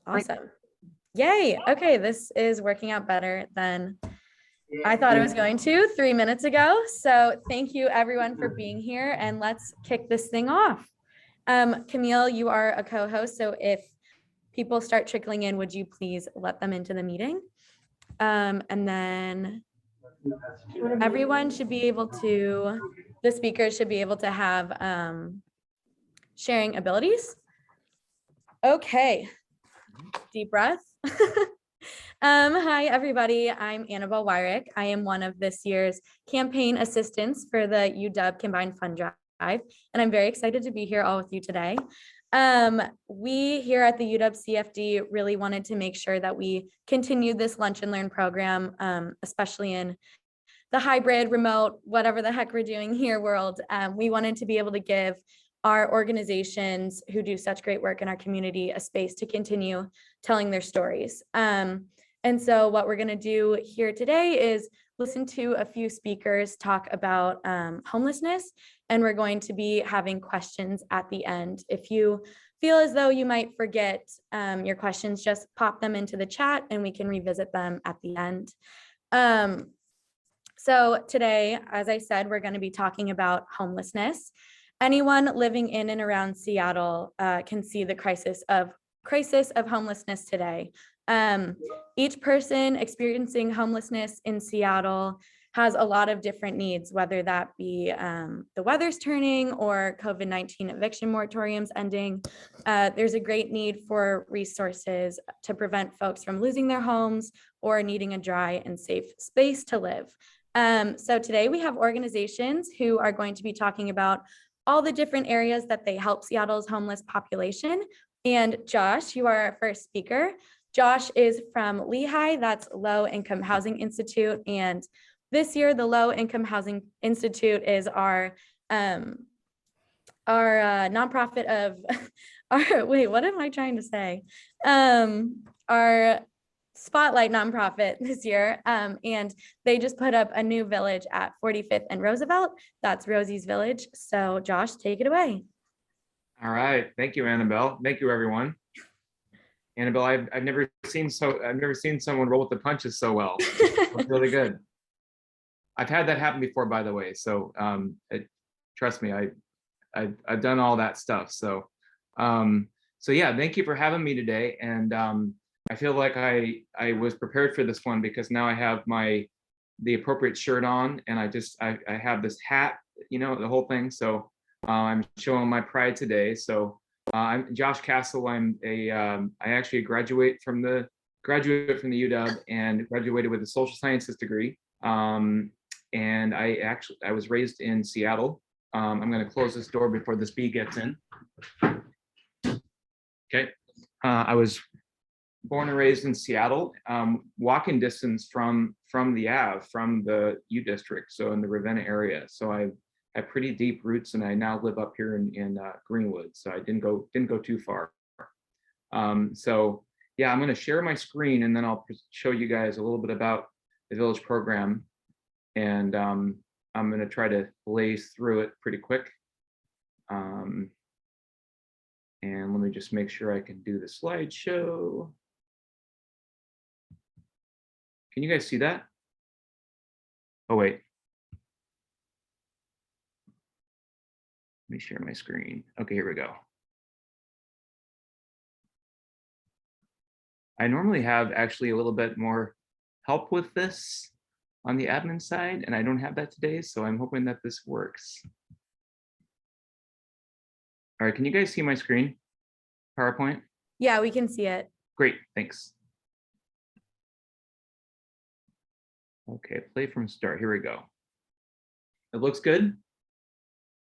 Awesome. Yay. Okay, this is working out better than I thought it was going to 3 minutes ago. So thank you everyone for being here, and let's kick this thing off. Camille, you are a co-host, so if people start trickling in, would you please let them into the meeting? And then everyone should be able to, the speakers should be able to have sharing abilities. Okay, deep breath. Hi, everybody. I'm Annabelle Wyrick. I am one of this year's campaign assistants for the UW Combined Fund Drive, and I'm very excited to be here all with you today. We here at the UWCFD really wanted to make sure that we continued this Lunch and Learn program, especially in the hybrid, remote, whatever the heck we're doing here world. We wanted to be able to give our organizations who do such great work in our community a space to continue telling their stories. And so what we're going to do here today is listen to a few speakers talk about homelessness, and we're going to be having questions at the end. If you feel as though you might forget your questions, just pop them into the chat and we can revisit them at the end. So today, as I said, we're going to be talking about homelessness. Anyone living in and around Seattle can see the crisis of homelessness today. Each person experiencing homelessness in Seattle has a lot of different needs, whether that be the weather's turning or COVID-19 eviction moratoriums ending. There's a great need for resources to prevent folks from losing their homes or needing a dry and safe space to live. So today we have organizations who are going to be talking about all the different areas that they help Seattle's homeless population. And Josh, you are our first speaker. Josh is from LIHI, that's Low Income Housing Institute. And this year, the Low Income Housing Institute is our nonprofit of wait, what am I trying to say? Our spotlight nonprofit this year. And they just put up a new village at 45th and Roosevelt. That's Rosie's Village. So Josh, take it away. All right. Thank you, Annabelle. Thank you, everyone. Annabelle, I've never seen someone roll with the punches so well. It's really good. I've had that happen before, by the way. So trust me, I've done all that stuff. So yeah, thank you for having me today. And I feel like I was prepared for this one because now I have the appropriate shirt on, and I have this hat, you know, the whole thing. So I'm showing my pride today. So I'm Josh Castle. I actually graduate from the UW and graduated with a social sciences degree. And I was raised in Seattle. I'm going to close this door before this bee gets in. Okay. I was born and raised in Seattle, walking distance from the Ave, from the U District, so in the Ravenna area. So I have pretty deep roots, and I now live up here in Greenwood. So I didn't go too far. So yeah, I'm going to share my screen, and then I'll show you guys a little bit about the Village program, and I'm going to try to blaze through it pretty quick. And let me just make sure I can do the slideshow. Can you guys see that? Oh, wait. Let me share my screen. Okay, here we go. I normally have actually a little bit more help with this on the admin side, and I don't have that today, so I'm hoping that this works. All right, can you guys see my screen? PowerPoint? Yeah, we can see it. Great, thanks. Okay, play from start. Here we go. It looks good.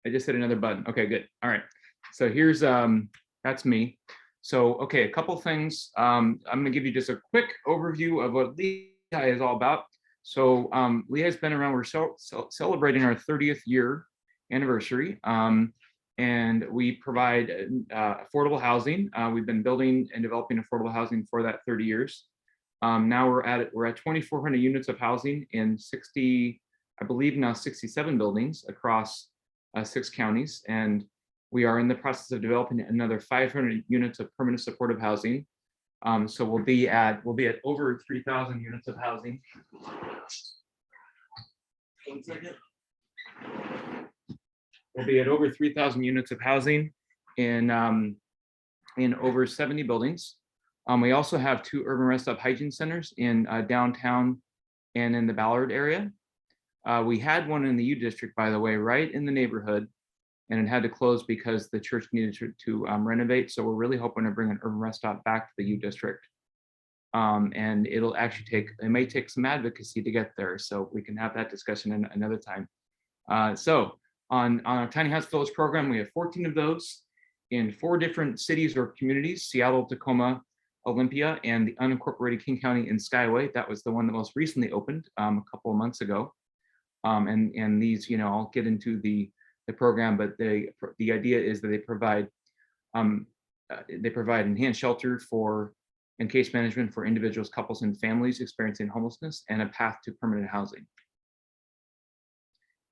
I just hit another button. Okay, good. All right. So here's that's me. So okay, a couple things. I'm gonna give you just a quick overview of what LIHI is all about. So LIHI has been around. We're celebrating our 30th year anniversary, and we provide affordable housing. We've been building and developing affordable housing for that 30 years. Now we're at 2,400 units of housing in 60, I believe now 67 buildings across 6 counties, and we are in the process of developing another 500 units of permanent supportive housing. So we'll be at over 3,000 units of housing. 1 second. We'll be at over 3,000 units of housing in over 70 buildings. We also have 2 urban rest stop hygiene centers in downtown and in the Ballard area. We had one in the U district, by the way, right in the neighborhood, and it had to close because the church needed to renovate. So we're really hoping to bring an urban rest stop back to the U district. And it'll actually it may take some advocacy to get there. So we can have that discussion another time. So on our Tiny House Village program, we have 14 of those in 4 different cities or communities: Seattle, Tacoma, Olympia, and the unincorporated King County in Skyway. That was the one that most recently opened a couple of months ago. And these, I'll get into the program, but the idea is that they provide enhanced shelter and case management for individuals, couples, and families experiencing homelessness, and a path to permanent housing.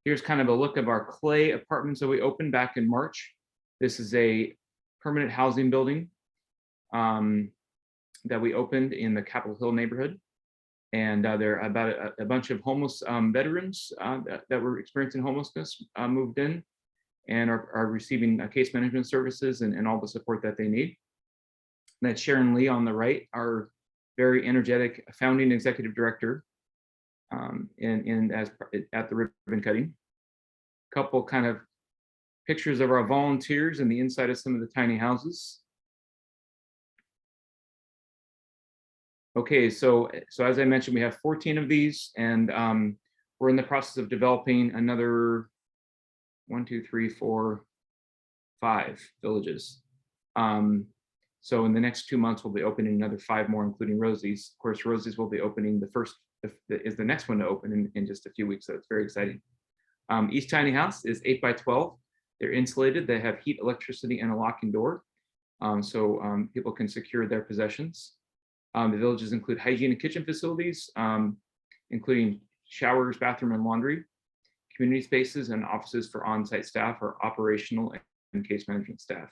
Here's kind of a look of our clay apartments that we opened back in March. This is a permanent housing building that we opened in the Capitol Hill neighborhood. And there are about a bunch of homeless veterans that were experiencing homelessness moved in and are receiving case management services and all the support that they need. And that's Sharon Lee on the right, our very energetic founding executive director at the ribbon cutting. Couple kind of pictures of our volunteers in the inside of some of the tiny houses. Okay, so as I mentioned, we have 14 of these, and we're in the process of developing another 5 villages. So in the next 2 months, we'll be opening another 5 more, including Rosie's. Of course, Rosie's will be opening is the next one to open in just a few weeks, so it's very exciting. Each tiny house is 8 by 12. They're insulated. They have heat, electricity, and a locking door, so people can secure their possessions. The villages include hygiene and kitchen facilities, including showers, bathroom, and laundry, community spaces, and offices for on-site staff or operational and case management staff.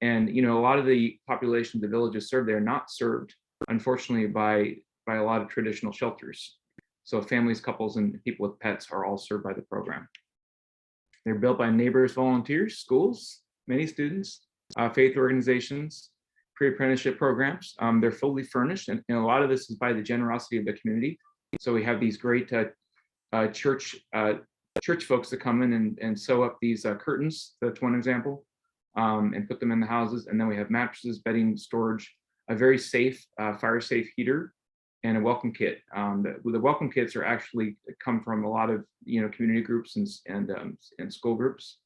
And a lot of the population the villages serve, they're not served, unfortunately, by a lot of traditional shelters. So families, couples, and people with pets are all served by the program. They're built by neighbors, volunteers, schools, many students, faith organizations, pre-apprenticeship programs. They're fully furnished, and a lot of this is by the generosity of the community. So we have these great church folks that come in and sew up these curtains. That's one example, and put them in the houses. And then we have mattresses, bedding, storage, a very safe, fire-safe heater, and a welcome kit. The welcome kits are actually come from a lot of community groups and school groups.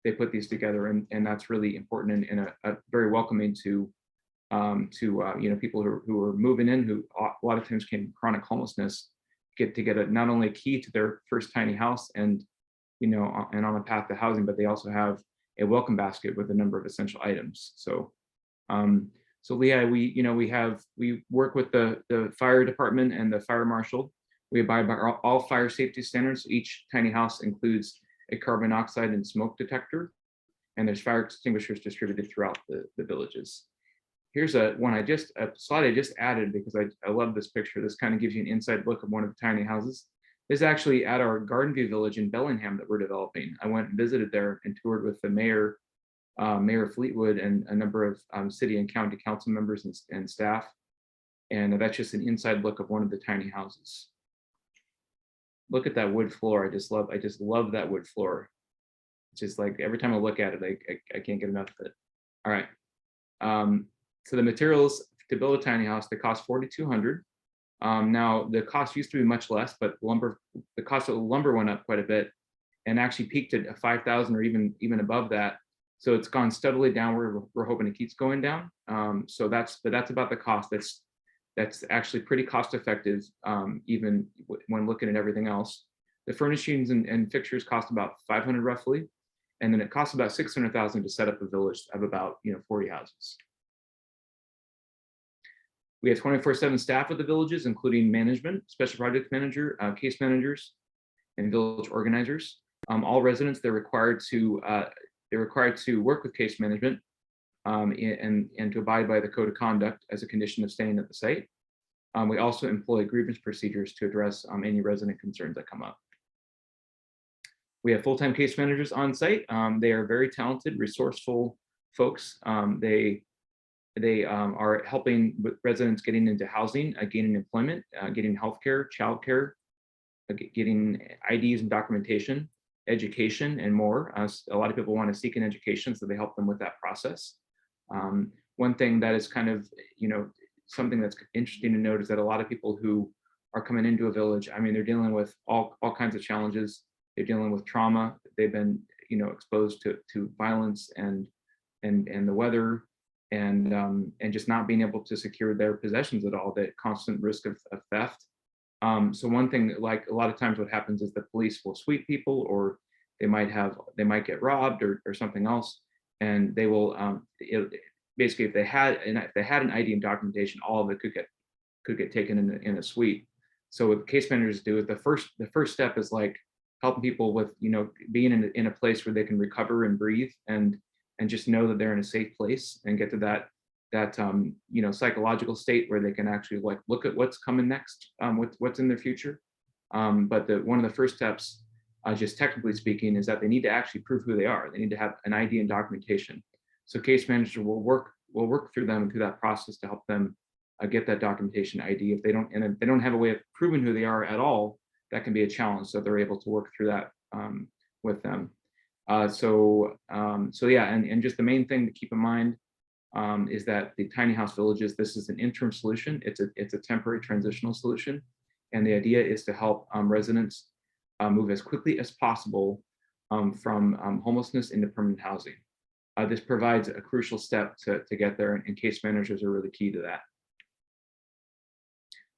They put these together, and that's really important and a very welcoming to people who are moving in, who a lot of times came from chronic homelessness, get not only a key to their first tiny house and on the path to housing, but they also have a welcome basket with a number of essential items. So LIHI, we work with the fire department and the fire marshal. We abide by all fire safety standards. Each tiny house includes a carbon monoxide and smoke detector, and there's fire extinguishers distributed throughout the villages. Here's a slide I just added because I love this picture. This kind of gives you an inside look of one of the tiny houses. This is actually at our Garden View Village in Bellingham that we're developing. I went and visited there and toured with the mayor, Mayor Fleetwood, and a number of city and county council members and staff. And that's just an inside look of one of the tiny houses. Look at that wood floor. I just love that wood floor. It's just like every time I look at it, I can't get enough of it. All right. So the materials to build a tiny house, they cost $4,200. Now the cost used to be much less, but the cost of lumber went up quite a bit, and actually peaked at $5,000 or even above that. So it's gone steadily downward. We're hoping it keeps going down. So that's about the cost. That's actually pretty cost effective, even when looking at everything else. The furnishings and fixtures cost about $500 roughly, and then it costs about $600,000 to set up a village of about 40 houses. We have 24/7 staff at the villages, including management, special project manager, case managers, and village organizers. All residents, they're required to work with case management and to abide by the code of conduct as a condition of staying at the site. We also employ grievance procedures to address any resident concerns that come up. We have full-time case managers on site. They are very talented, resourceful folks. They are helping with residents getting into housing, gaining employment, getting healthcare, childcare, getting IDs and documentation, education, and more. A lot of people want to seek an education, so they help them with that process. One thing that is kind of, something that's interesting to note is that a lot of people who are coming into a village, I mean, they're dealing with all kinds of challenges. They're dealing with trauma. They've been, exposed to violence and the weather, and just not being able to secure their possessions at all. The constant risk of theft. So one thing, like a lot of times, what happens is the police will sweep people, or they might get robbed or something else, and they will basically if they had an ID and documentation, all of it could get taken in a sweep. So what case managers do is the first step is like helping people with being in a place where they can recover and breathe and just know that they're in a safe place and get to that psychological state where they can actually like look at what's coming next, what's in their future. But one of the first steps, just technically speaking, is that they need to actually prove who they are. They need to have an ID and documentation. So case manager will work through them through that process to help them get that documentation ID. If they don't have a way of proving who they are at all, that can be a challenge. So they're able to work through that with them. So yeah, and just the main thing to keep in mind is that the tiny house villages, this is an interim solution. It's a temporary transitional solution. And the idea is to help residents move as quickly as possible from homelessness into permanent housing. This provides a crucial step to get there, and case managers are really key to that.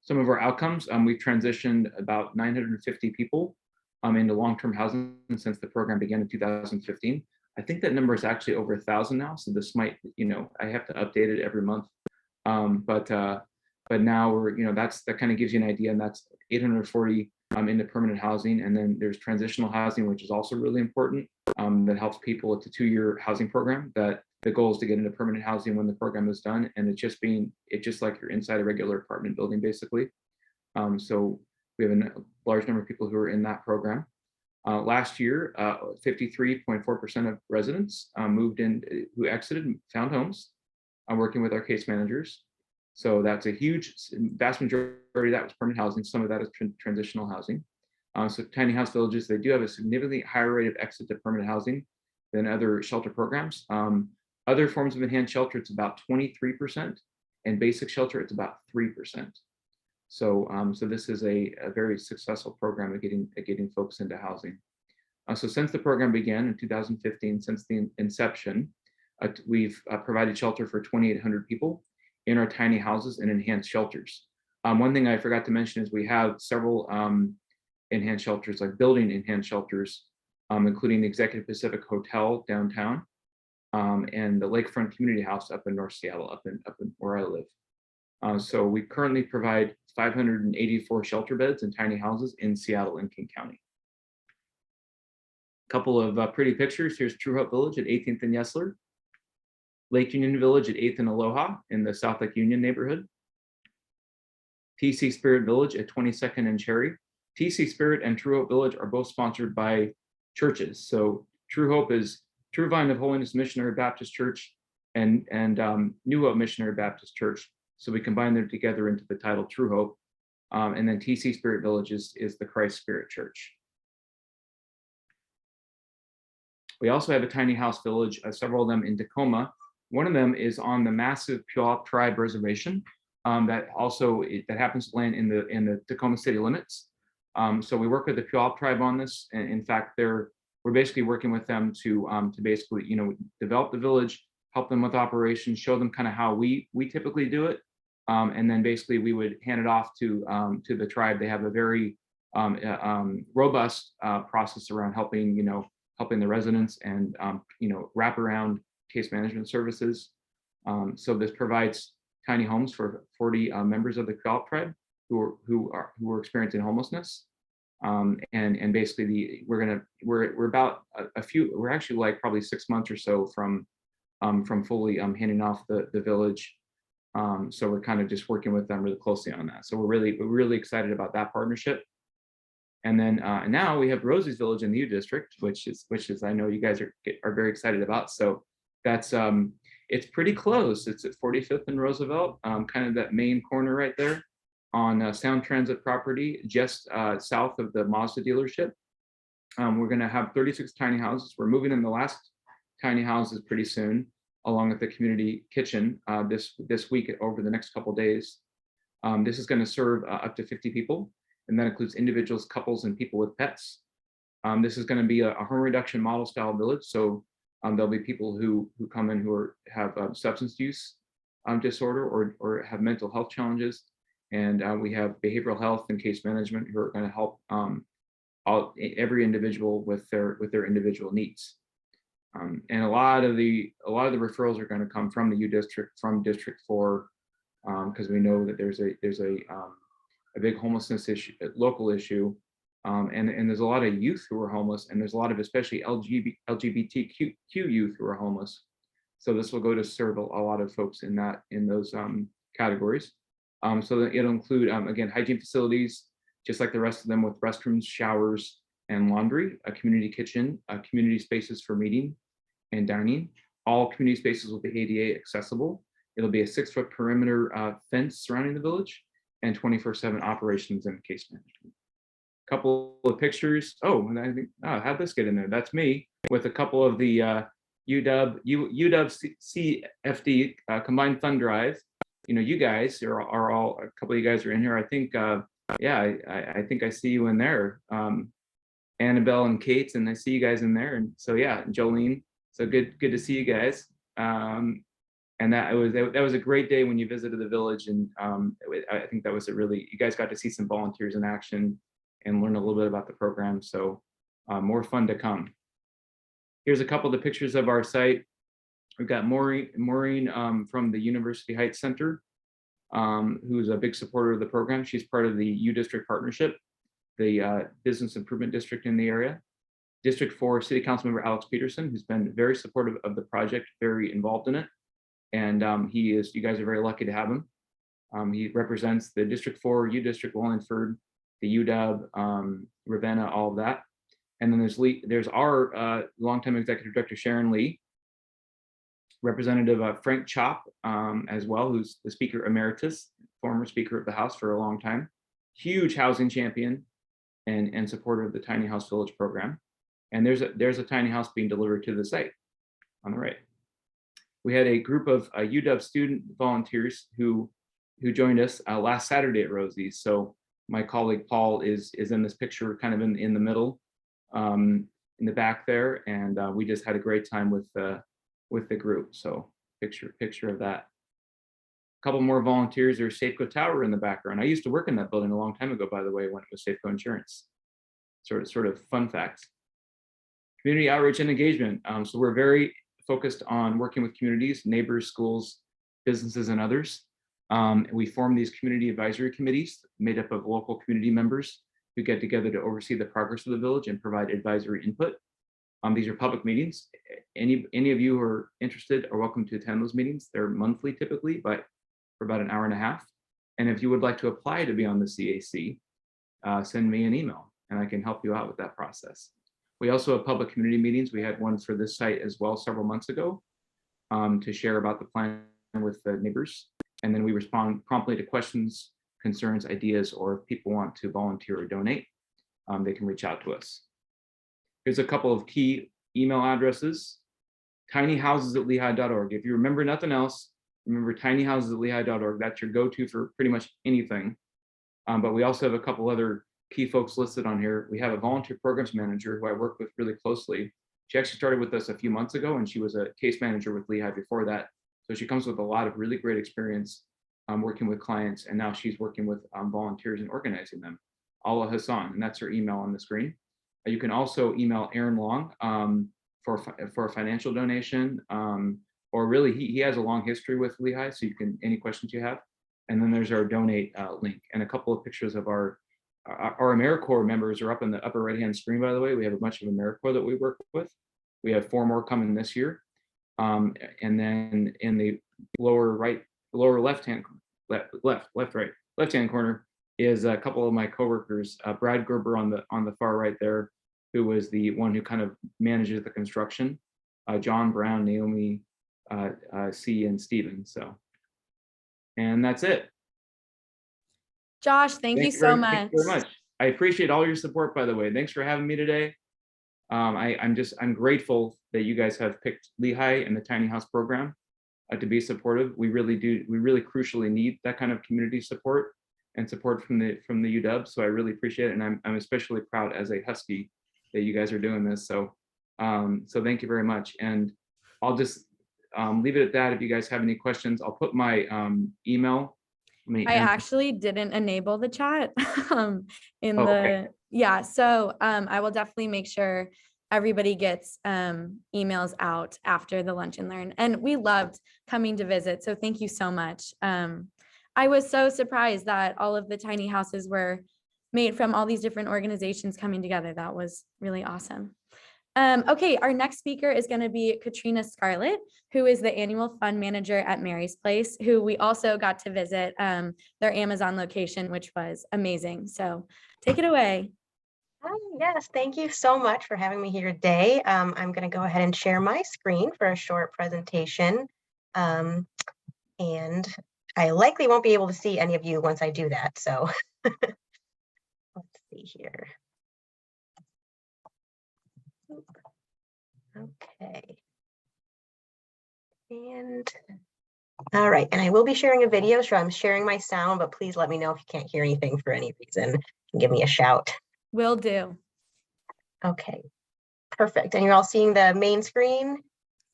Some of our outcomes, we've transitioned about 950 people into long-term housing since the program began in 2015. I think that number is actually over 1,000 now. So this might, I have to update it every month. But now we're, that kind of gives you an idea, and that's 840 into permanent housing. And then there's transitional housing, which is also really important. That helps people. It's a 2-year housing program that the goal is to get into permanent housing when the program is done. And it's just like you're inside a regular apartment building, basically. So we have a large number of people who are in that program. Last year, 53.4% of residents moved in, who exited and found homes, working with our case managers. So that's a vast majority of that was permanent housing. Some of that is transitional housing. So tiny house villages, they do have a significantly higher rate of exit to permanent housing than other shelter programs. Other forms of enhanced shelter, it's about 23%, and basic shelter, it's about 3%. So this is a very successful program at getting folks into housing. So since the program began in 2015, since the inception, we've provided shelter for 2,800 people in our tiny houses and enhanced shelters. One thing I forgot to mention is we have several enhanced shelters, like building enhanced shelters, including the Executive Pacific Hotel downtown, and the Lakefront Community House up in North Seattle, up in where I live. So we currently provide 584 shelter beds in tiny houses in Seattle and King County. A couple of pretty pictures. Here's True Hope Village at 18th and Yesler. Lake Union Village at 8th and Aloha in the South Lake Union neighborhood. TC Spirit Village at 22nd and Cherry. TC Spirit and True Hope Village are both sponsored by churches. So True Hope is True Vine of Holiness Missionary Baptist Church and New Hope Missionary Baptist Church. So we combine them together into the title True Hope. And then TC Spirit Village is the Christ Spirit Church. We also have a tiny house village, several of them in Tacoma. One of them is on the massive Puyallup Tribe Reservation that happens to land in the Tacoma city limits. So we work with the Puyallup Tribe on this. And in fact, we're basically working with them to basically, develop the village, help them with operations, show them kind of how we typically do it. And then basically we would hand it off to the tribe. They have a very robust process around helping the residents and wraparound case management services. So this provides tiny homes for 40 members of the Puyallup tribe who are experiencing homelessness. And basically we're actually like probably 6 months or so from from fully handing off the village. So we're kind of just working with them really closely on that. So we're really excited about that partnership. And then and now we have Rosie's Village in the U District, which is I know you guys are very excited about. So that's it's pretty close. It's at 45th and Roosevelt, kind of that main corner right there on Sound Transit property, just south of the Mazda dealership. We're going to have 36 tiny houses. We're moving in the last tiny houses pretty soon, along with the community kitchen this week over the next couple of days. This is going to serve up to 50 people, and that includes individuals, couples, and people with pets. This is going to be a harm reduction model style village. So there'll be people who come in who have substance use disorder or have mental health challenges. And we have behavioral health and case management who are going to help every individual with their individual needs. And a lot of the referrals are going to come from the U District, from District 4, because we know that there's a big homelessness issue, local issue, and there's a lot of youth who are homeless, and there's a lot of especially LGBTQ youth who are homeless. So this will go to serve a lot of folks in those categories. So that it'll include again, hygiene facilities, just like the rest of them, with restrooms, showers, and laundry, a community kitchen, community spaces for meeting and dining. All community spaces will be ADA accessible. It'll be a 6-foot perimeter fence surrounding the village, and 24/7 operations and case management. Couple of pictures. Oh, and I think, how'd this get in there? That's me with a couple of the UWCFD Combined Fund Drive. You know, you guys are all, a couple of you guys are in here. I think, yeah, I think I see you in there. Annabelle and Kate, and I see you guys in there. And so, yeah, Jolene. So good to see you guys. And that was a great day when you visited the village, and I think that was you guys got to see some volunteers in action and learn a little bit about the program. So more fun to come. Here's a couple of the pictures of our site. We've got Maureen from the University Heights Center, who's a big supporter of the program. She's part of the U District Partnership, the business improvement district in the area. District 4 City Council Member Alex Peterson, who's been very supportive of the project, very involved in it. And you guys are very lucky to have him. He represents the District 4, U District, Wallingford, the UW, Ravenna, all of that. And then there's our longtime executive director, Sharon Lee, Representative Frank Chop as well, who's the Speaker Emeritus, former Speaker of the House for a long time, huge housing champion and supporter of the Tiny House Village program. And there's a tiny house being delivered to the site on the right. We had a group of UW student volunteers who joined us last Saturday at Rosie's. So my colleague Paul is in this picture, kind of in the middle, in the back there, and we just had a great time with the group. So picture of that. A couple more volunteers. There's Safeco Tower in the background. I used to work in that building a long time ago, by the way, when it was Safeco Insurance. Sort of fun facts. Community outreach and engagement. So we're very focused on working with communities, neighbors, schools, businesses, and others. We form these community advisory committees made up of local community members who get together to oversee the progress of the village and provide advisory input. These are public meetings. Any of you who are interested are welcome to attend those meetings. They're monthly typically, but for about an hour and a half. And if you would like to apply to be on the CAC, send me an email and I can help you out with that process. We also have public community meetings. We had one for this site as well several months ago to share about the plan with the neighbors. And then we respond promptly to questions, concerns, ideas, or if people want to volunteer or donate, they can reach out to us. Here's a couple of key email addresses. tinyhouses@lihai.org. If you remember nothing else, remember tinyhouses@lihai.org. That's your go-to for pretty much anything. But we also have a couple other key folks listed on here. We have a volunteer programs manager who I work with really closely. She actually started with us a few months ago, and she was a case manager with LIHI before that. So she comes with a lot of really great experience working with clients, and now she's working with volunteers and organizing them. Ala Hassan, and that's her email on the screen. You can also email Aaron Long for a financial donation, or really he has a long history with LIHI, so you can, any questions you have. And then there's our donate link, and a couple of pictures of our AmeriCorps members are up in the upper right-hand screen, by the way. We have a bunch of AmeriCorps that we work with. We have 4 more coming this year. And then in the lower left-hand corner is a couple of my coworkers, Brad Gerber on the far right there, who was the one who kind of manages the construction, John Brown, Naomi C, and Steven. So, and that's it. Josh, thank you so much. Thank you very much. I appreciate all your support, by the way. Thanks for having me today. I'm grateful that you guys have picked LIHI and the Tiny House program to be supportive. We really crucially need that kind of community support and support from the UW. So I really appreciate it, and I'm especially proud as a Husky that you guys are doing this. So so thank you very much, and I'll just leave it at that. If you guys have any questions, I'll put my email. I actually didn't enable the chat in okay. yeah. So I will definitely make sure everybody gets emails out after the Lunch and Learn. And we loved coming to visit. So thank you so much. I was so surprised that all of the tiny houses were made from all these different organizations coming together. That was really awesome. Okay, our next speaker is going to be Katrina Scarlett, who is the annual fund manager at Mary's Place, who we also got to visit their Amazon location, which was amazing. So take it away. Yes, thank you so much for having me here today. I'm going to go ahead and share my screen for a short presentation. And I likely won't be able to see any of you once I do that. So let's see here. Okay. And all right, and I will be sharing a video, so I'm sharing my sound, but please let me know if you can't hear anything for any reason. Give me a shout. Will do. Okay, perfect. And you're all seeing the main screen?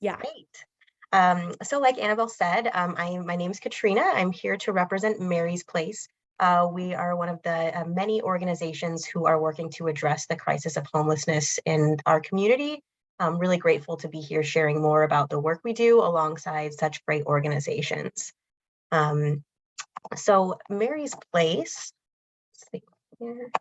Yeah. Great. So like Annabelle said, my name is Katrina. I'm here to represent Mary's Place. We are one of the many organizations who are working to address the crisis of homelessness in our community. I'm really grateful to be here sharing more about the work we do alongside such great organizations. So Mary's Place, let's see here.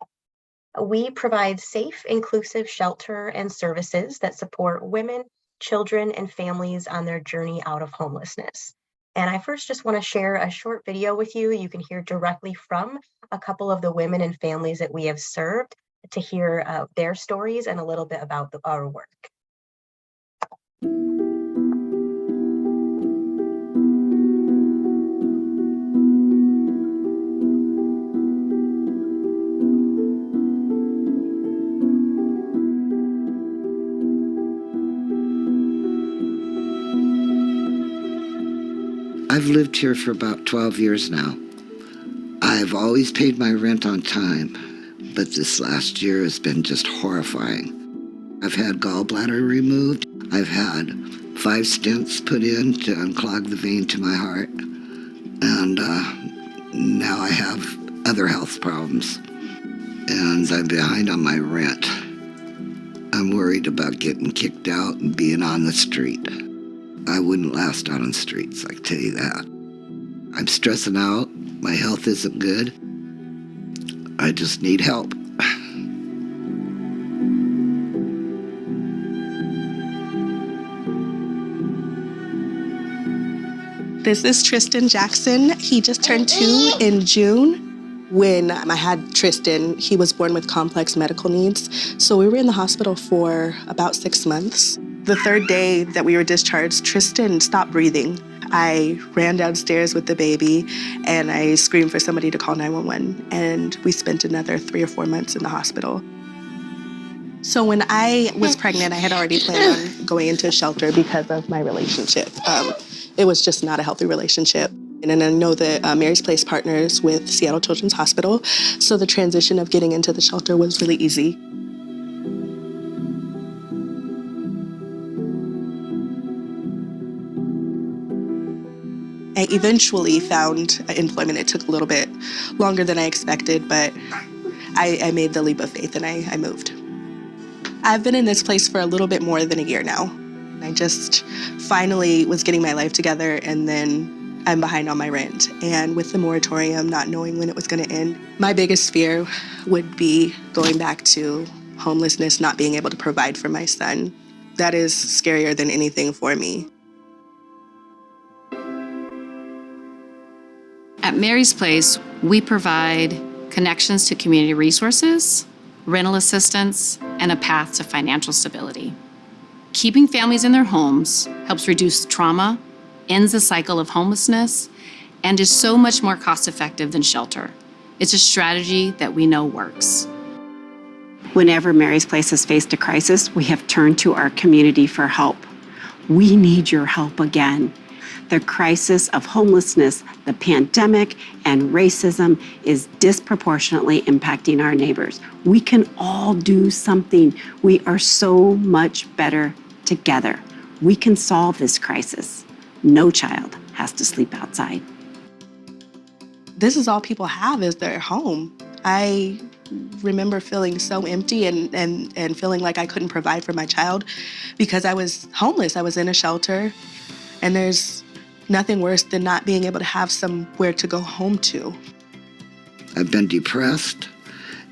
We provide safe, inclusive shelter and services that support women, children, and families on their journey out of homelessness. And I first just want to share a short video with you. You can hear directly from a couple of the women and families that we have served to hear their stories and a little bit about our work. I've lived here for about 12 years now. I've always paid my rent on time, but this last year has been just horrifying. I've had gallbladder removed. I've had 5 stents put in to unclog the vein to my heart. And now I have other health problems. And I'm behind on my rent. I'm worried about getting kicked out and being on the street. I wouldn't last out on the streets, I can tell you that. I'm stressing out. My health isn't good. I just need help. This is Tristan Jackson. He just turned 2 in June. When I had Tristan, he was born with complex medical needs. So we were in the hospital for about 6 months. The third day that we were discharged, Tristan stopped breathing. I ran downstairs with the baby and I screamed for somebody to call 911. And we spent another 3 or 4 months in the hospital. So when I was pregnant, I had already planned on going into a shelter because of my relationship. It was just not a healthy relationship. And I know that Mary's Place partners with Seattle Children's Hospital, so the transition of getting into the shelter was really easy. I eventually found employment. It took a little bit longer than I expected, but I made the leap of faith and I moved. I've been in this place for a little bit more than a year now. I just finally was getting my life together, and then I'm behind on my rent. And with the moratorium, not knowing when it was going to end, my biggest fear would be going back to homelessness, not being able to provide for my son. That is scarier than anything for me. At Mary's Place, we provide connections to community resources, rental assistance, and a path to financial stability. Keeping families in their homes helps reduce trauma, ends the cycle of homelessness, and is so much more cost-effective than shelter. It's a strategy that we know works. Whenever Mary's Place has faced a crisis, we have turned to our community for help. We need your help again. The crisis of homelessness, the pandemic, and racism is disproportionately impacting our neighbors. We can all do something. We are so much better together. We can solve this crisis. No child has to sleep outside. This is all people have is their home. I remember feeling so empty and feeling like I couldn't provide for my child because I was homeless. I was in a shelter, and there's nothing worse than not being able to have somewhere to go home to. I've been depressed,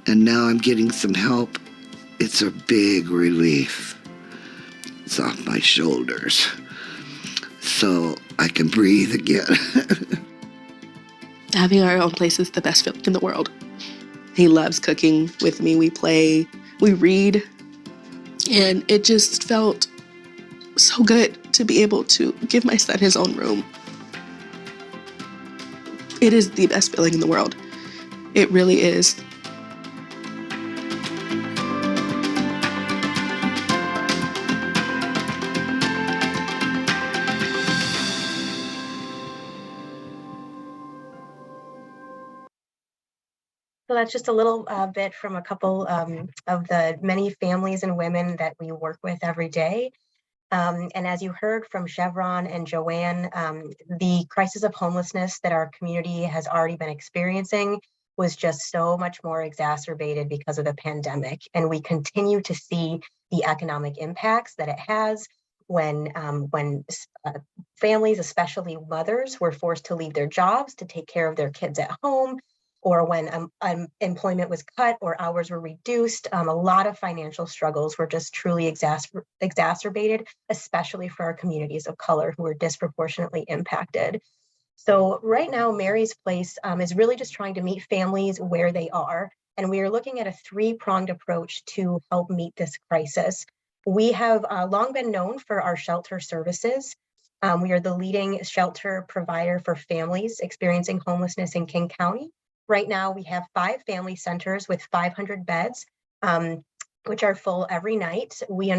and now I'm getting some help. It's a big relief. It's off my shoulders, so I can breathe again. Having our own place is the best feeling in the world. He loves cooking with me. We play, we read, and it just felt so good to be able to give my son his own room. It is the best feeling in the world. It really is. So that's just a little bit from a couple of the many families and women that we work with every day. And as you heard from Chevron and Joanne, the crisis of homelessness that our community has already been experiencing was just so much more exacerbated because of the pandemic. And we continue to see the economic impacts that it has when families, especially mothers, were forced to leave their jobs to take care of their kids at home, or when employment was cut or hours were reduced. A lot of financial struggles were just truly exacerbated, especially for our communities of color who were disproportionately impacted. So right now, Mary's Place is really just trying to meet families where they are. And we are looking at a three-pronged approach to help meet this crisis. We have long been known for our shelter services. We are the leading shelter provider for families experiencing homelessness in King County. Right now, we have 5 family centers with 500 beds, which are full every night. We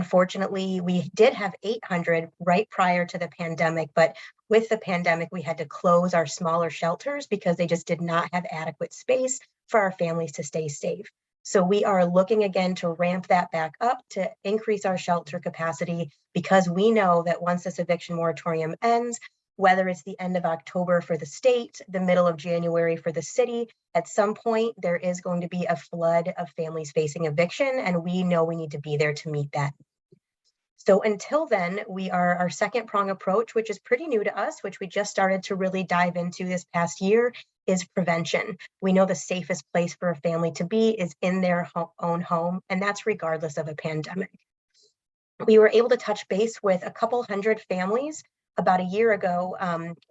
did have 800 right prior to the pandemic, but with the pandemic, we had to close our smaller shelters because they just did not have adequate space for our families to stay safe. So we are looking again to ramp that back up to increase our shelter capacity, because we know that once this eviction moratorium ends, whether it's the end of October for the state, the middle of January for the city, at some point there is going to be a flood of families facing eviction, and we know we need to be there to meet that. So until then, our second prong approach, which is pretty new to us, which we just started to really dive into this past year, is prevention. We know the safest place for a family to be is in their own home, and that's regardless of a pandemic. We were able to touch base with a couple hundred families about a year ago,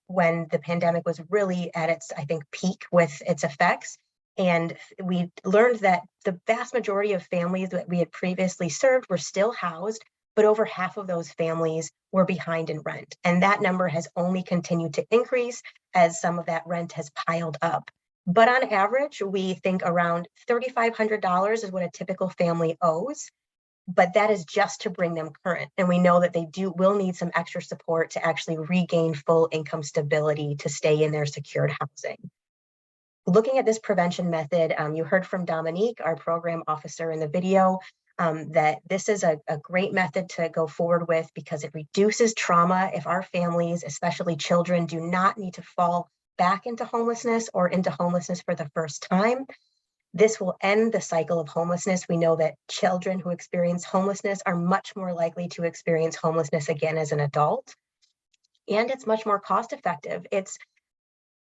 when the pandemic was really at its, I think, peak with its effects. And we learned that the vast majority of families that we had previously served were still housed, but over half of those families were behind in rent. And that number has only continued to increase as some of that rent has piled up. But on average, we think around $3,500 is what a typical family owes. But that is just to bring them current. And we know that they will need some extra support to actually regain full income stability to stay in their secured housing. Looking at this prevention method, you heard from Dominique, our program officer in the video, that this is a great method to go forward with because it reduces trauma if our families, especially children, do not need to fall back into homelessness or into homelessness for the first time. This will end the cycle of homelessness. We know that children who experience homelessness are much more likely to experience homelessness again as an adult. And it's much more cost effective. It's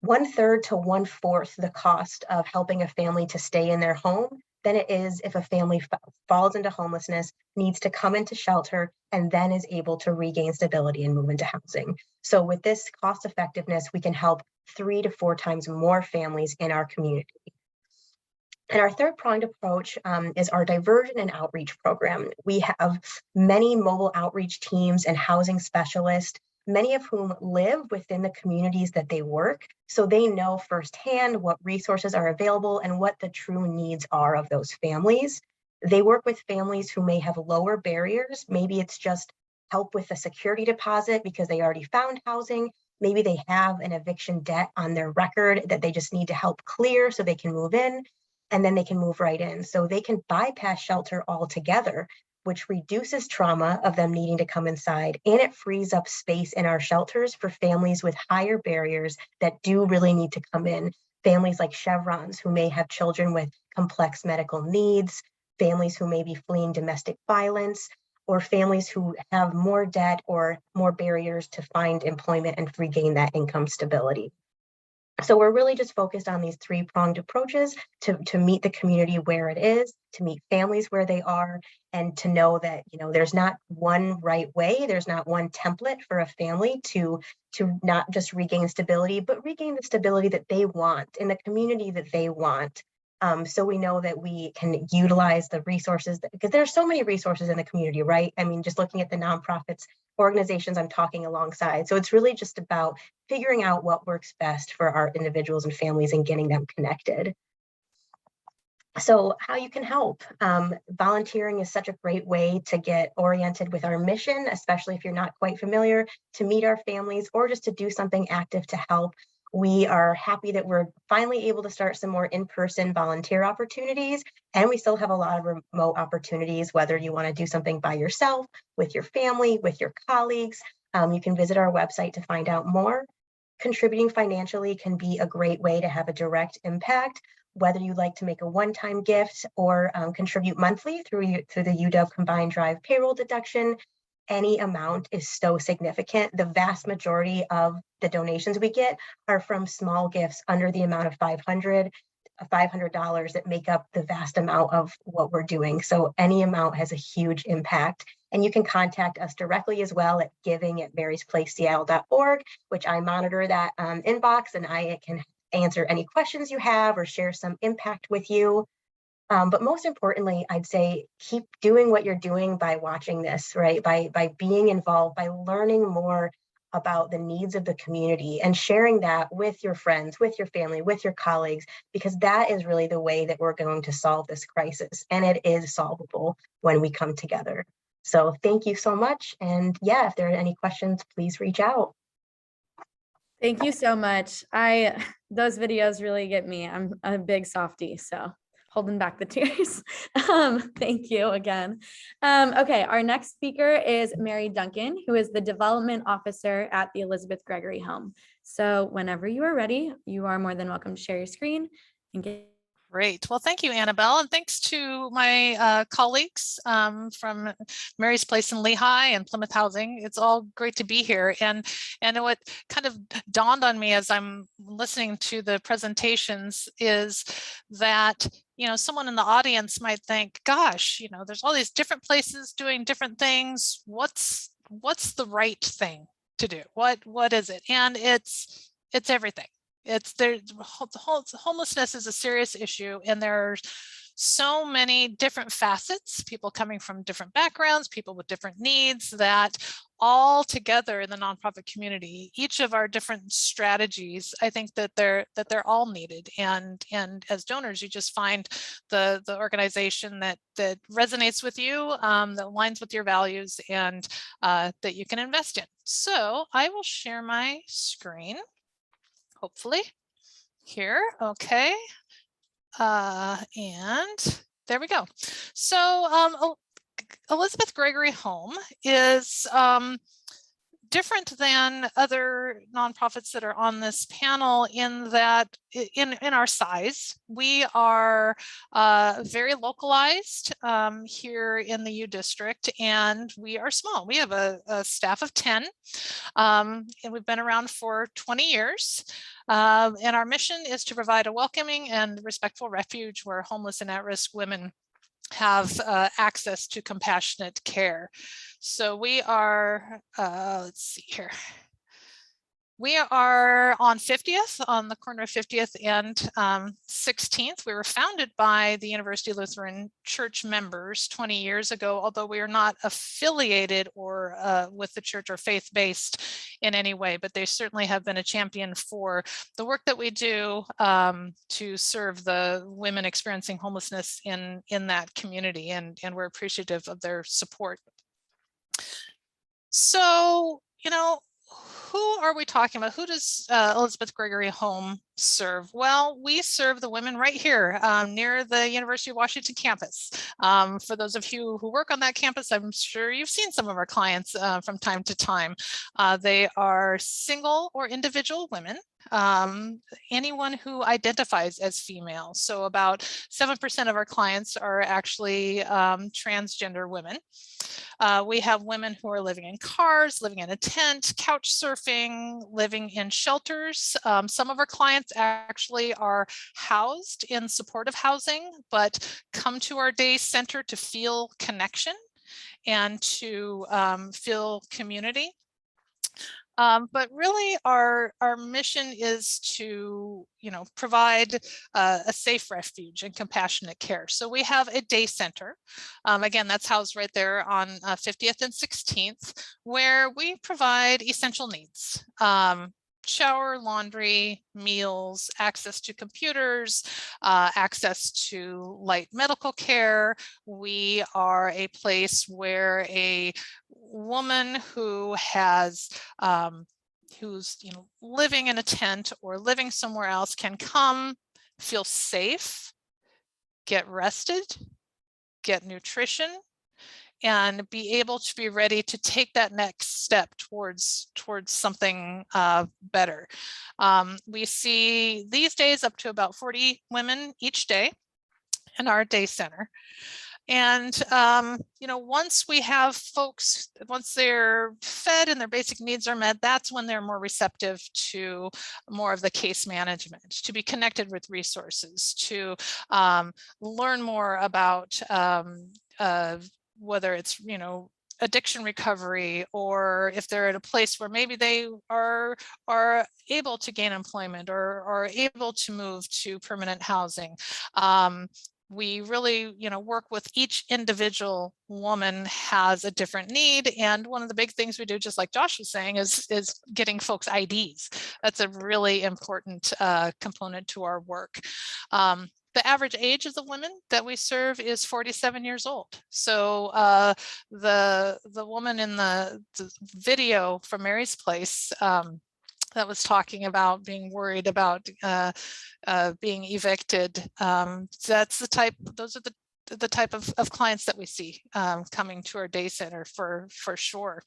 1/3 to 1/4 the cost of helping a family to stay in their home than it is if a family falls into homelessness, needs to come into shelter, and then is able to regain stability and move into housing. So with this cost effectiveness, we can help 3 to 4 times more families in our community. And our third pronged approach is our diversion and outreach program. We have many mobile outreach teams and housing specialists, many of whom live within the communities that they work. So they know firsthand what resources are available and what the true needs are of those families. They work with families who may have lower barriers. Maybe it's just help with a security deposit because they already found housing. Maybe they have an eviction debt on their record that they just need to help clear so they can move in. And then they can move right in. So they can bypass shelter altogether, which reduces trauma of them needing to come inside, and it frees up space in our shelters for families with higher barriers that do really need to come in. Families like Chevrons who may have children with complex medical needs, families who may be fleeing domestic violence, or families who have more debt or more barriers to find employment and regain that income stability. So we're really just focused on these 3-pronged approaches to meet the community where it is, to meet families where they are, and to know that, you know, there's not one right way, there's not one template for a family to not just regain stability, but regain the stability that they want in the community that they want. So we know that we can utilize the resources because there's so many resources in the community, right? I mean, just looking at the nonprofits, organizations I'm talking alongside. So it's really just about figuring out what works best for our individuals and families and getting them connected. So how you can help. Volunteering is such a great way to get oriented with our mission, especially if you're not quite familiar, to meet our families or just to do something active to help. We are happy that we're finally able to start some more in-person volunteer opportunities, and we still have a lot of remote opportunities, whether you want to do something by yourself, with your family, with your colleagues. You can visit our website to find out more. Contributing financially can be a great way to have a direct impact, whether you like to make a one-time gift or contribute monthly through the UW Combined Drive payroll deduction. Any amount is so significant. The vast majority of the donations we get are from small gifts under the amount of $500 that make up the vast amount of what we're doing. So any amount has a huge impact. And you can contact us directly as well at giving@marysplaceseattle.org, which I monitor that inbox, and I can answer any questions you have or share some impact with you. But most importantly, I'd say keep doing what you're doing by watching this, right? By being involved, by learning more about the needs of the community and sharing that with your friends, with your family, with your colleagues, because that is really the way that we're going to solve this crisis. And it is solvable when we come together. So thank you so much. And yeah, if there are any questions, please reach out. Thank you so much. Those videos really get me. I'm a big softie, so holding back the tears. Thank you again. Okay, our next speaker is Mary Duncan, who is the Development Officer at the Elizabeth Gregory Home. So whenever you are ready, you are more than welcome to share your screen and get. Great. Well, thank you, Annabelle, and thanks to my colleagues from Mary's Place and LIHI and Plymouth Housing. It's all great to be here. And what kind of dawned on me as I'm listening to the presentations is that, you know, someone in the audience might think, gosh, you know, there's all these different places doing different things. What's the right thing to do? What is it? And it's everything. Homelessness is a serious issue, and there's so many different facets, people coming from different backgrounds, people with different needs, that all together in the nonprofit community, each of our different strategies, I think that they're all needed. And as donors, you just find the organization that resonates with you, that aligns with your values, and that you can invest in. So I will share my screen. Hopefully here, okay. And there we go. So Elizabeth Gregory Home is different than other nonprofits that are on this panel in that in our size, we are very localized here in the U District, and we are small. We have a staff of 10, and we've been around for 20 years. And our mission is to provide a welcoming and respectful refuge where homeless and at-risk women have access to compassionate care. So we are, let's see here. We are on 50th, on the corner of 50th and 16th. We were founded by the University Lutheran Church members 20 years ago, although we are not affiliated or with the church or faith-based in any way, but they certainly have been a champion for the work that we do to serve the women experiencing homelessness in that community, and we're appreciative of their support. So, you know, who are we talking about? Who does Elizabeth Gregory Home serve? Well, we serve the women right here near the University of Washington campus. For those of you who work on that campus, I'm sure you've seen some of our clients from time to time. They are single or individual women. Anyone who identifies as female. So about 7% of our clients are actually transgender women. We have women who are living in cars, living in a tent, couch surfing, living in shelters. Some of our clients actually are housed in supportive housing, but come to our day center to feel connection and to feel community. But really our mission is to, you know, provide a safe refuge and compassionate care. So we have a day center. Again, that's housed right there on 50th and 16th, where we provide essential needs. Shower, laundry, meals, access to computers, access to light medical care. We are a place where a woman who has who's living in a tent or living somewhere else can come, feel safe, get rested, get nutrition, and be able to be ready to take that next step towards something better. We see these days up to about 40 women each day in our day center. And, you know, once we have folks, once they're fed and their basic needs are met, that's when they're more receptive to more of the case management, to be connected with resources, to learn more about whether it's, you know, addiction recovery, or if they're at a place where maybe they are able to gain employment or are able to move to permanent housing. We really, you know, work with each individual woman has a different need. And one of the big things we do, just like Josh was saying, is getting folks IDs. That's a really important component to our work. The average age of the women that we serve is 47 years old. So the woman in the video from Mary's Place that was talking about being worried about being evicted. That's the type, those are the type of clients that we see coming to our day center for sure.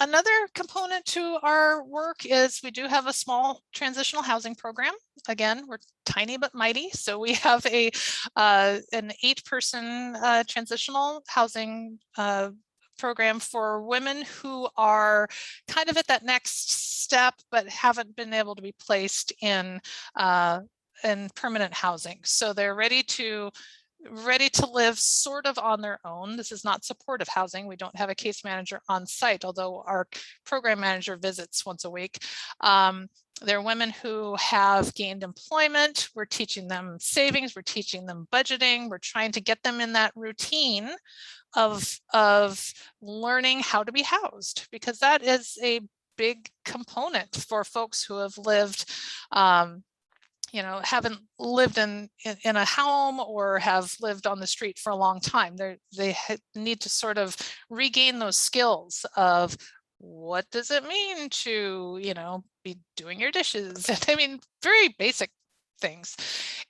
Another component to our work is we do have a small transitional housing program. Again, we're tiny but mighty. So we have an 8-person transitional housing program for women who are kind of at that next step, but haven't been able to be placed in permanent housing. So they're ready to live sort of on their own. This is not supportive housing. We don't have a case manager on site, although our program manager visits once a week. They're women who have gained employment. We're teaching them savings. We're teaching them budgeting. We're trying to get them in that routine of learning how to be housed, because that is a big component for folks who have lived you know, haven't lived in a home or have lived on the street for a long time. They need to sort of regain those skills of what does it mean to, you know, be doing your dishes. I mean, very basic things.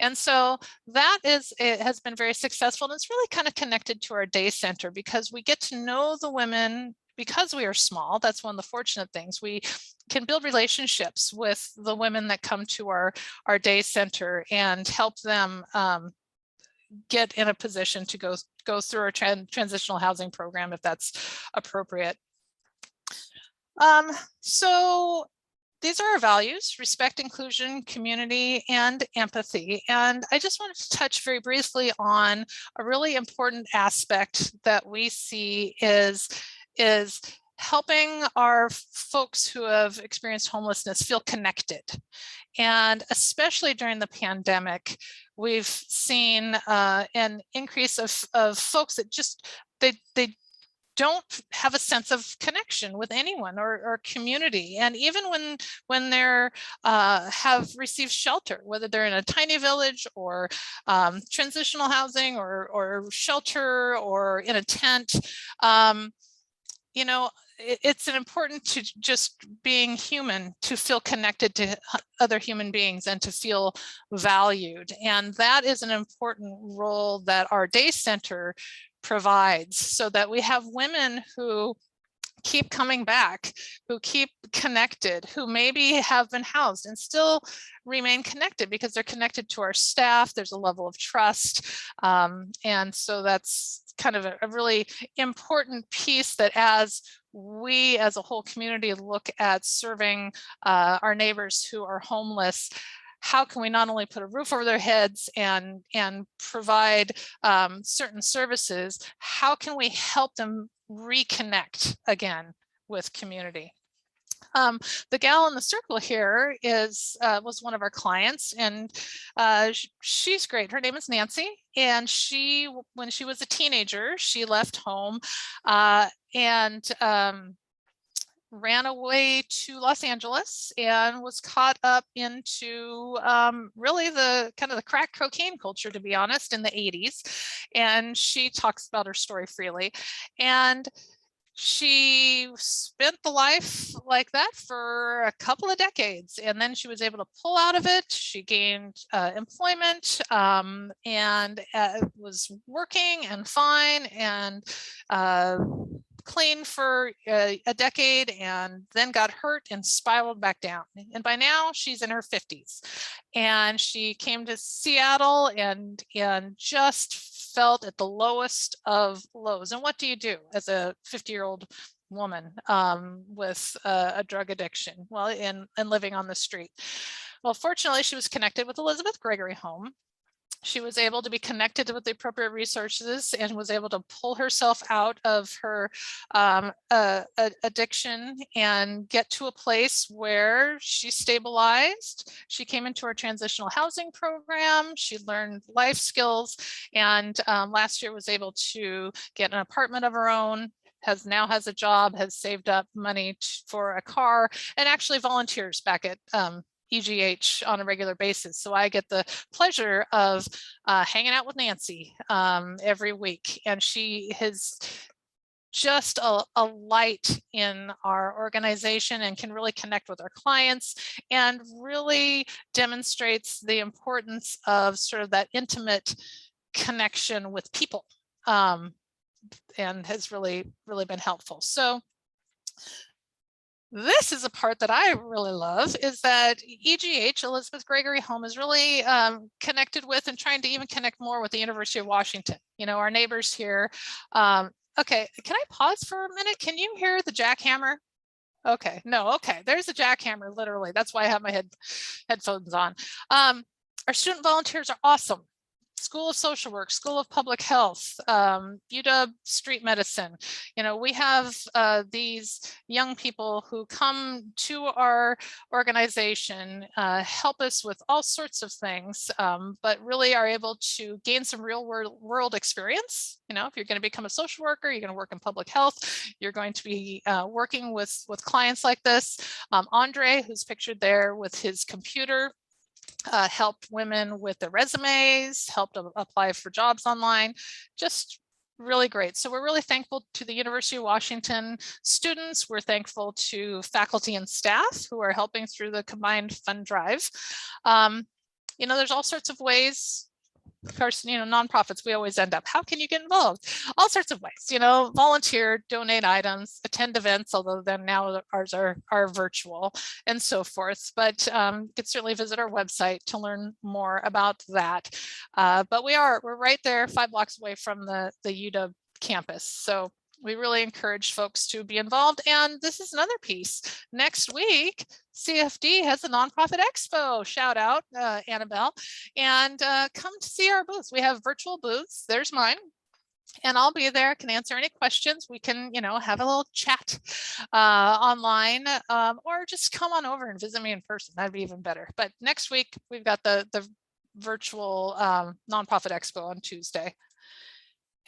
And so that it has been very successful, and it's really kind of connected to our day center because we get to know the women. Because we are small, that's one of the fortunate things. We can build relationships with the women that come to our day center and help them get in a position to go through our transitional housing program if that's appropriate. So these are our values: respect, inclusion, community, and empathy. And I just wanted to touch very briefly on a really important aspect that we see is helping our folks who have experienced homelessness feel connected. And especially during the pandemic, we've seen an increase of folks that just, they don't have a sense of connection with anyone or community. And even when they're have received shelter, whether they're in a tiny village or transitional housing or shelter or in a tent, you know, it's an important to just being human, to feel connected to other human beings and to feel valued. And that is an important role that our day center provides, so that we have women who keep coming back, who keep connected, who maybe have been housed and still remain connected because they're connected to our staff. There's a level of trust. And so that's kind of a really important piece, that as we as a whole community look at serving our neighbors who are homeless, how can we not only put a roof over their heads and provide certain services, how can we help them reconnect again with community? The gal in the circle here was one of our clients, and she's great. Her name is Nancy, and when she was a teenager, she left home and ran away to Los Angeles and was caught up into really the kind of the crack cocaine culture, to be honest, in the 80s. And she talks about her story freely. And she spent the life like that for a couple of decades, and then she was able to pull out of it. She gained employment and was working and fine and clean for a decade, and then got hurt and spiraled back down. And by now she's in her 50s, and she came to Seattle and just felt at the lowest of lows. And what do you do as a 50-year-old woman with a drug addiction? Well, and living on the street. Well, fortunately, she was connected with Elizabeth Gregory Home. She was able to be connected with the appropriate resources and was able to pull herself out of her addiction and get to a place where she stabilized. She came into our transitional housing program. She learned life skills, and last year was able to get an apartment of her own. Now has a job, has saved up money for a car, and actually volunteers back at EGH on a regular basis. So I get the pleasure of hanging out with Nancy every week. And she has just a light in our organization and can really connect with our clients, and really demonstrates the importance of sort of that intimate connection with people, and has really been helpful. So this is a part that I really love, is that EGH, Elizabeth Gregory Home, is really connected with and trying to even connect more with the University of Washington. You know, our neighbors here. Okay, can I pause for a minute? Can you hear the jackhammer? Okay, no, okay, there's a jackhammer, literally. That's why I have my headphones on. Our student volunteers are awesome. School of Social Work, School of Public Health, UW Street Medicine. You know, we have these young people who come to our organization, help us with all sorts of things, but really are able to gain some real world experience. You know, if you're going to become a social worker, you're going to work in public health, you're going to be working with clients like this. Andre, who's pictured there with his computer, helped women with their resumes, helped apply for jobs online, just really great. So we're really thankful to the University of Washington students. We're thankful to faculty and staff who are helping through the combined fund drive. You know, there's all sorts of ways. Of course, you know, nonprofits, we always end up, how can you get involved? All sorts of ways, you know, volunteer, donate items, attend events, although then now ours are virtual, and so forth. But you can certainly visit our website to learn more about that. But we're right there 5 blocks away from the UW campus. So we really encourage folks to be involved. And this is another piece. Next week, CFD has a nonprofit expo, shout out Annabelle, and come to see our booths. We have virtual booths. There's mine. And I'll be there, can answer any questions. We can, have a little chat online, or just come on over and visit me in person. That'd be even better. But next week, we've got the virtual nonprofit expo on Tuesday.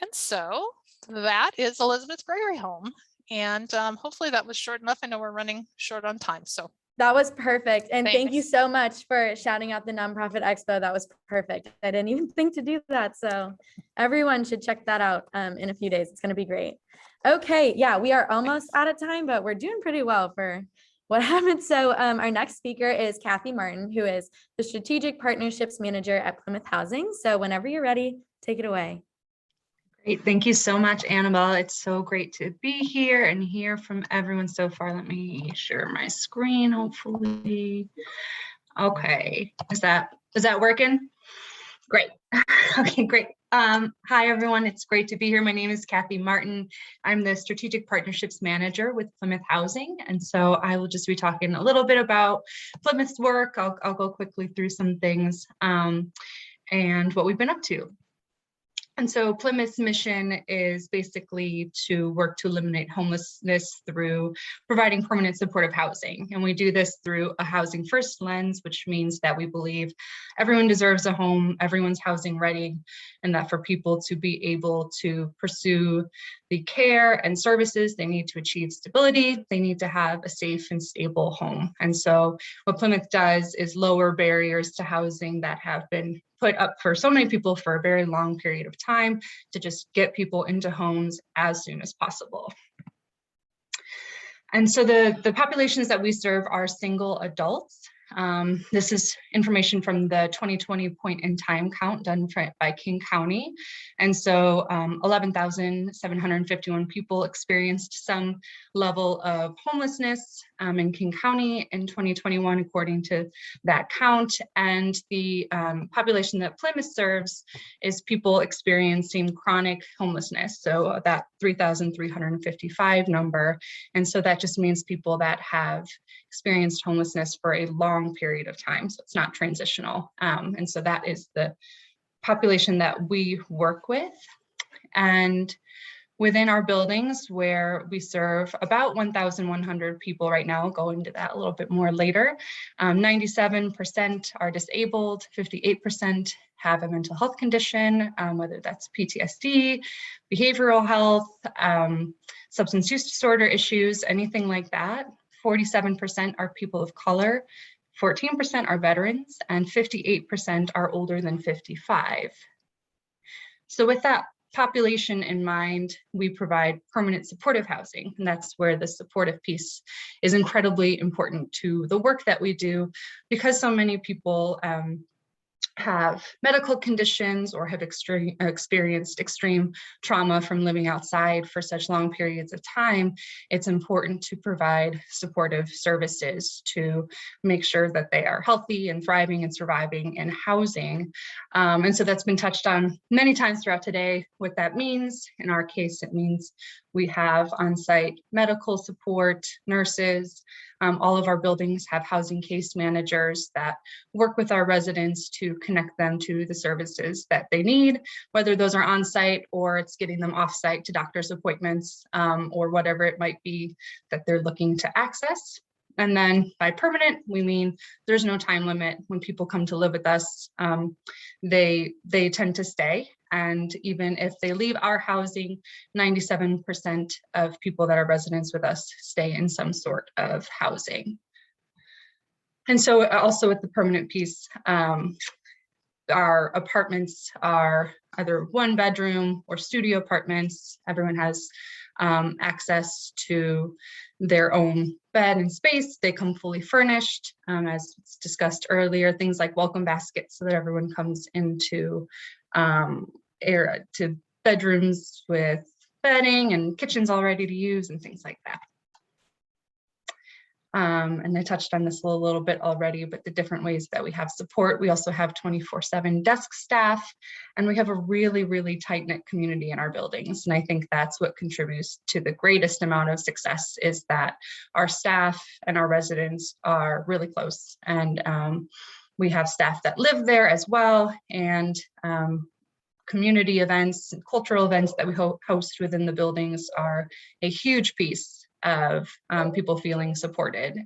And so that is Elizabeth Gregory Home. And hopefully that was short enough. I know we're running short on time. So that was perfect. And thank you thanks. so much for shouting out the nonprofit expo. That was perfect. I didn't even think to do that. So everyone should check that out in a few days. It's going to be great. Okay. Yeah, we are almost out of time, but we're doing pretty well for what happened. So our next speaker is Kathy Martin, who is the Strategic Partnerships Manager at Plymouth Housing. So whenever you're ready, take it away. Great. Thank you so much, Annabelle. It's so great to be here and hear from everyone so far. Let me share my screen, hopefully. Okay. Is that working? Great. Okay, great. Hi, everyone. It's great to be here. My name is Kathy Martin. I'm the Strategic Partnerships Manager with Plymouth Housing. And so I will just be talking a little bit about Plymouth's work. I'll go quickly through some things and what we've been up to. And so Plymouth's mission is basically to work to eliminate homelessness through providing permanent supportive housing. And we do this through a housing first lens, which means that we believe everyone deserves a home, everyone's housing ready, and that for people to be able to pursue the care and services they need to achieve stability, they need to have a safe and stable home. And so what Plymouth does is lower barriers to housing that have been put up for so many people for a very long period of time to just get people into homes as soon as possible. And so the populations that we serve are single adults. This is information from the 2020 point in time count done by King County. And so 11,751 people experienced some level of homelessness in King County in 2021, according to that count. And the population that Plymouth serves is people experiencing chronic homelessness. So that 3,355 number. And so that just means people that have experienced homelessness for a long period of time. So it's not transitional. And so that is the population that we work with. And within our buildings, where we serve about 1,100 people right now, I'll go into that a little bit more later. 97% are disabled, 58% have a mental health condition, whether that's PTSD, behavioral health, substance use disorder issues, anything like that. 47% are people of color, 14% are veterans, and 58% are older than 55. So with that population in mind, we provide permanent supportive housing, and that's where the supportive piece is incredibly important to the work that we do, because so many people have medical conditions or have experienced extreme trauma from living outside for such long periods of time. It's important to provide supportive services to make sure that they are healthy and thriving and surviving in housing. And so that's been touched on many times throughout today. What that means, in our case, it means we have on-site medical support, nurses. All of our buildings have housing case managers that work with our residents to connect them to the services that they need, whether those are on-site or it's getting them off-site to doctor's appointments or whatever it might be that they're looking to access. And then by permanent, we mean there's no time limit. When people come to live with us, they tend to stay. And even if they leave our housing, 97% of people that are residents with us stay in some sort of housing. And so also with the permanent piece, our apartments are either one bedroom or studio apartments. Everyone has access to their own bed and space. They come fully furnished, as discussed earlier, things like welcome baskets so that everyone comes into to bedrooms with bedding and kitchens all ready to use and things like that. And I touched on this a little bit already, but the different ways that we have support. We also have 24/7 desk staff, and we have a really, really tight-knit community in our buildings. And I think that's what contributes to the greatest amount of success, is that our staff and our residents are really close. And we have staff that live there as well, and community events and cultural events that we host within the buildings are a huge piece of people feeling supported.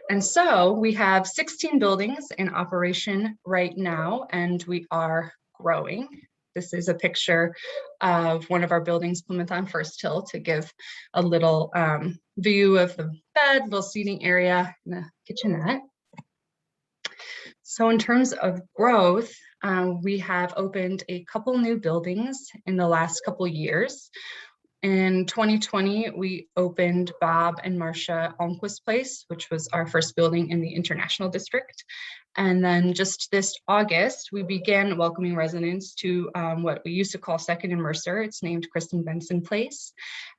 And so we have 16 buildings in operation right now, and we are growing. This is a picture of one of our buildings, Plymouth on First Hill, to give a little view of the bed, little seating area, and the kitchenette. So in terms of growth, we have opened a couple new buildings in the last couple years. In 2020, we opened Bob and Marcia Almquist Place, which was our first building in the International District. And then just this August, we began welcoming residents to what we used to call Second and Mercer. It's named Kristen Benson Place.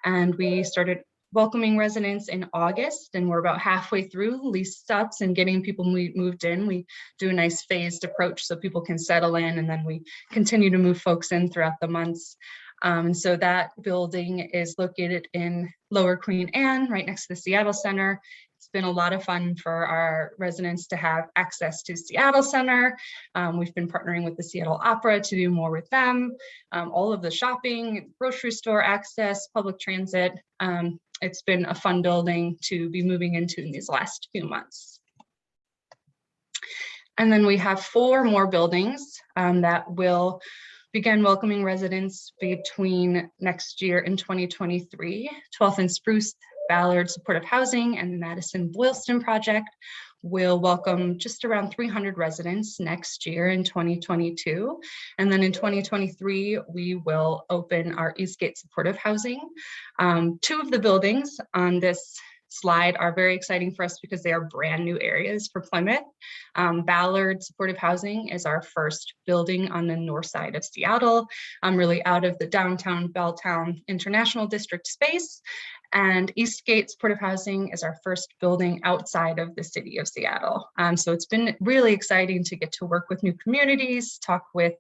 And we started welcoming residents in August, and we're about halfway through lease ups and getting people moved in. We do a nice phased approach so people can settle in, and then we continue to move folks in throughout the months. And so that building is located in Lower Queen Anne, right next to the Seattle Center. It's been a lot of fun for our residents to have access to Seattle Center. We've been partnering with the Seattle Opera to do more with them. All of the shopping, grocery store access, public transit. It's been a fun building to be moving into in these last few months. And then we have 4 more buildings that will begin welcoming residents between next year and 2023. 12th and Spruce, Ballard Supportive Housing, and the Madison Boylston Project will welcome just around 300 residents next year in 2022. And then in 2023, we will open our Eastgate Supportive Housing. 2 of the buildings on this slide are very exciting for us because they are brand new areas for Plymouth. Ballard Supportive Housing is our first building on the north side of Seattle, really out of the downtown Belltown International District space. And Eastgate Supportive Housing is our first building outside of the city of Seattle. So it's been really exciting to get to work with new communities, talk with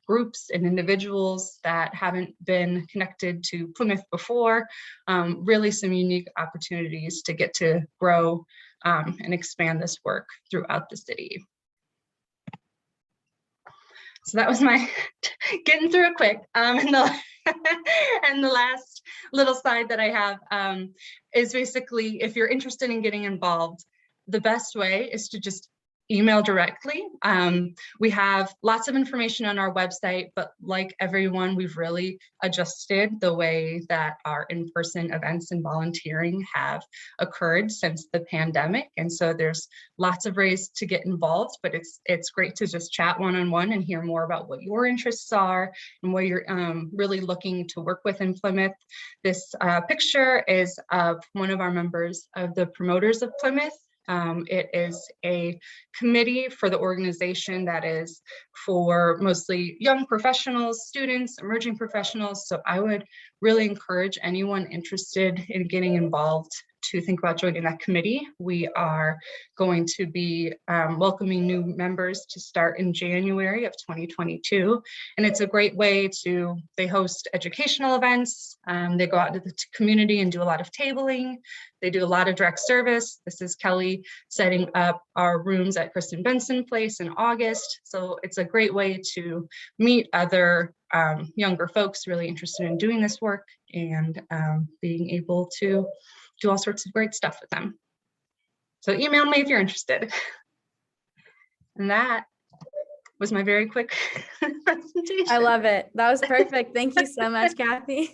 groups and individuals that haven't been connected to Plymouth before. Really some unique opportunities to get to grow and expand this work throughout the city. So that was my getting through it quick. And the last little slide that I have is basically, if you're interested in getting involved, the best way is to just email directly. We have lots of information on our website, but like everyone, we've really adjusted the way that our in-person events and volunteering have occurred since the pandemic. And so there's lots of ways to get involved, but it's great to just chat one-on-one and hear more about what your interests are and what you're really looking to work with in Plymouth. This picture is of one of our members of the Promoters of Plymouth. It is a committee for the organization that is for mostly young professionals, students, emerging professionals. So I would really encourage anyone interested in getting involved to think about joining that committee. We are going to be welcoming new members to start in January of 2022. And it's a great way to, they host educational events. They go out to the community and do a lot of tabling. They do a lot of direct service. This is Kelly setting up our rooms at Kristen Benson Place in August. So it's a great way to meet other younger folks really interested in doing this work and being able to do all sorts of great stuff with them. So email me if you're interested. And that was my very quick presentation. I love it. That was perfect. Thank you so much, Kathy.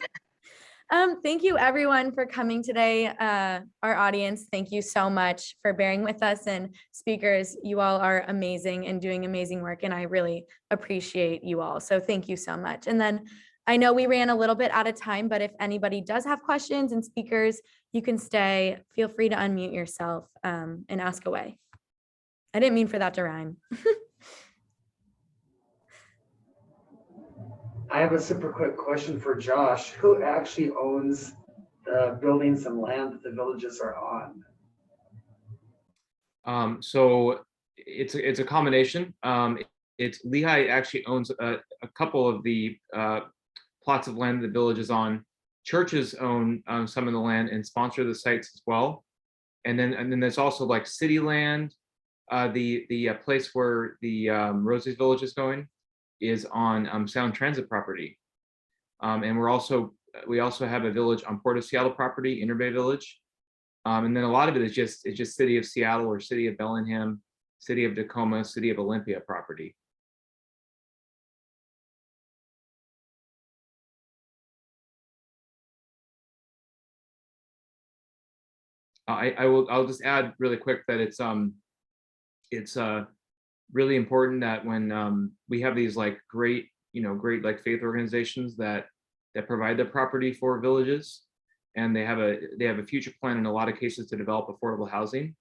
Thank you everyone for coming today. Our audience, thank you so much for bearing with us, and speakers, you all are amazing and doing amazing work, and I really appreciate you all. So thank you so much. And then I know we ran a little bit out of time, but if anybody does have questions and speakers, you can stay. Feel free to unmute yourself and ask away. I didn't mean for that to rhyme. I have a super quick question for Josh. Who actually owns the buildings and land that the villages are on? So it's a combination. It's LIHI actually owns a couple of the plots of land the village is on. Churches own some of the land and sponsor the sites as well. And then there's also like city land, the place where the Rosie's village is going. is on Sound Transit property. And we also have a village on Port of Seattle property, Interbay Village. And then a lot of it is just City of Seattle or City of Bellingham, City of Tacoma, City of Olympia property. I'll just add really quick that it's really important that when we have these like great like faith organizations that provide the property for villages, and they have a future plan in a lot of cases to develop affordable housing.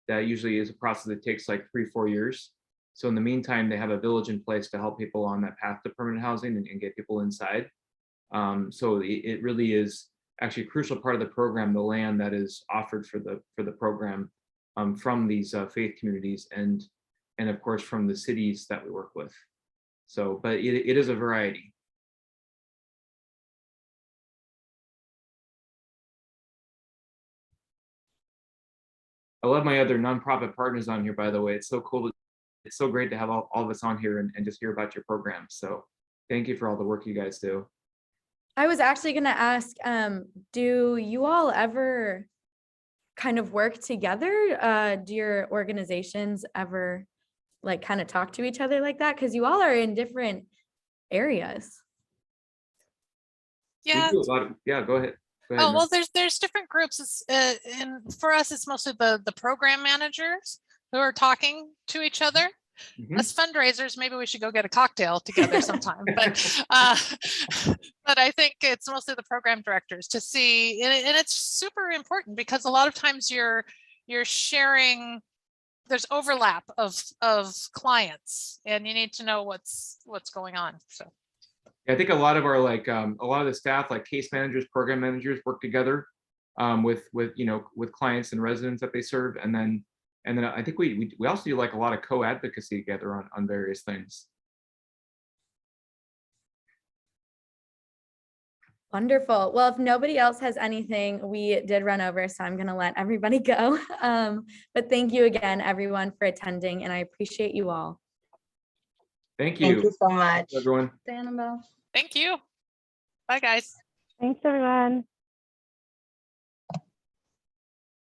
That usually is a process that takes like 3-4 years. So in the meantime, they have a village in place to help people on that path to permanent housing and get people inside. So it really is actually a crucial part of the program, the land that is offered for the program from these faith communities and of course from the cities that we work with. So, but it is a variety. I love my other nonprofit partners on here, by the way. It's so cool. It's so great to have all of us on here and just hear about your program. So thank you for all the work you guys do. I was actually going to ask, do you all ever kind of work together? Do your organizations ever like kind of talk to each other like that? Because you all are in different areas. Yeah. Yeah, go ahead. Oh, well, there's different groups. It's, and for us, it's mostly the program managers who are talking to each other. As fundraisers, maybe we should go get a cocktail together sometime. But I think it's mostly the program directors to see, and it's super important because a lot of times you're sharing. There's overlap of clients, and you need to know what's going on. So. I think a lot of our a lot of the staff, like case managers, program managers, work together with clients and residents that they serve, and then I think we also do like a lot of co-advocacy together on various things. Wonderful. Well, if nobody else has anything, we did run over, so I'm going to let everybody go. But thank you again, everyone, for attending, and I appreciate you all. Thank you. Thank you so much. Everyone. Annabelle. Thank you. Bye, guys. Thanks, everyone.